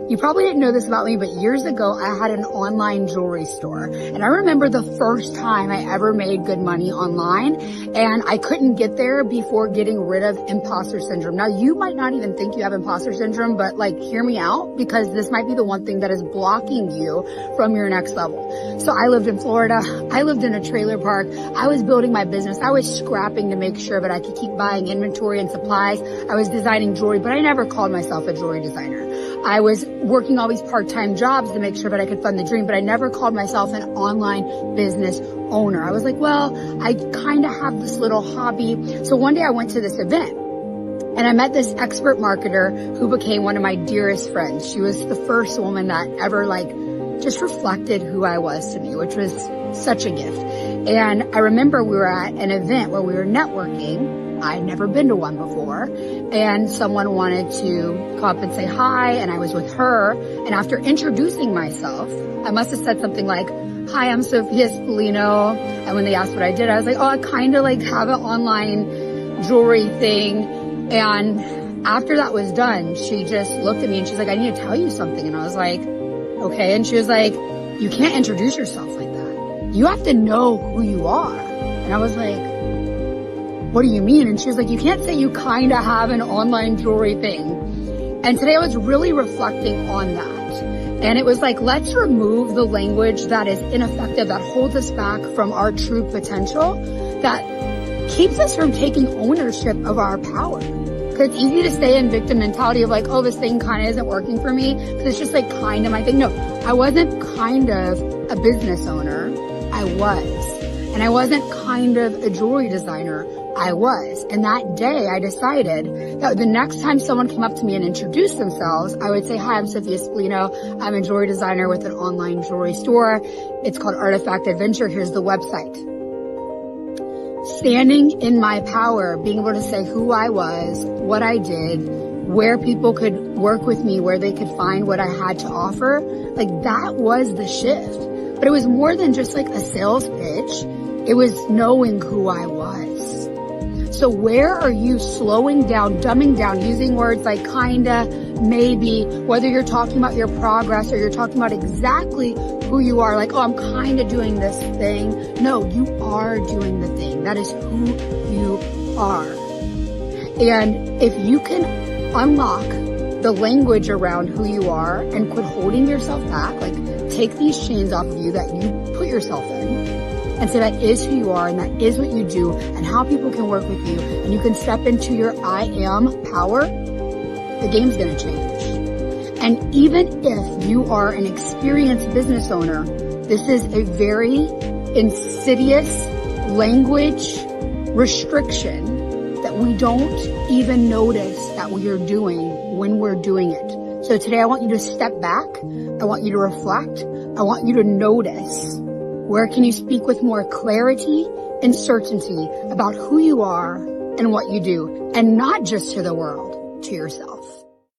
You probably didn't know this about me, but years ago, I had an online jewelry store. And I remember the first time I ever made good money online, and I couldn't get there before getting rid of imposter syndrome. Now, you might not even think you have imposter syndrome, but like, hear me out, because this might be the one thing that is blocking you from your next level. So I lived in Florida. I lived in a trailer park. I was building my business. I was scrapping to make sure that I could keep buying inventory and supplies. I was designing jewelry, but I never called myself a jewelry designer. I was working all these part-time jobs to make sure that I could fund the dream, but I never called myself an online business owner. I was like, well, I kind of have this little hobby. So one day I went to this event and I met this expert marketer who became one of my dearest friends. She was the first woman that ever just reflected who I was to me, which was such a gift. And I remember we were at an event where we were networking. I'd never been to one before, and someone wanted to come up and say hi, and I was with her. And after introducing myself, I must have said something like, hi, I'm Sophia Spallino. And when they asked what I did, I was like, oh, I kind of have an online jewelry thing. And after that was done, she just looked at me and she's like, I need to tell you something. And I was like, okay. And she was like, you can't introduce yourself like that. You have to know who you are. And I was like, what do you mean? And she was like, you can't say you kind of have an online jewelry thing. And today I was really reflecting on that. And it was like, let's remove the language that is ineffective, that holds us back from our true potential, that keeps us from taking ownership of our power. Because it's easy to stay in victim mentality of like, oh, this thing kind of isn't working for me, because it's just like kind of my thing. No, I wasn't kind of a business owner. I was. And I wasn't kind of a jewelry designer. I was. And that day I decided that the next time someone came up to me and introduced themselves, I would say, hi, I'm Sophia Spallino. I'm a jewelry designer with an online jewelry store. It's called Artifact Adventure. Here's the website. Standing in my power, being able to say who I was, what I did, where people could work with me, where they could find what I had to offer, that was the shift. But it was more than just a sales pitch. It was knowing who I was. So where are you slowing down, dumbing down, using words like kinda, maybe, whether you're talking about your progress or you're talking about exactly who you are, oh, I'm kinda doing this thing. No, you are doing the thing. That is who you are. And if you can unlock the language around who you are and quit holding yourself back, take these chains off of you that you put yourself in, and say that is who you are and that is what you do and how people can work with you, and you can step into your I am power, the game's gonna change. And even if you are an experienced business owner, this is a very insidious language restriction that we don't even notice that we are doing when we're doing it. So today I want you to step back. I want you to reflect. I want you to notice, where can you speak with more clarity and certainty about who you are and what you do, and not just to the world, to yourself.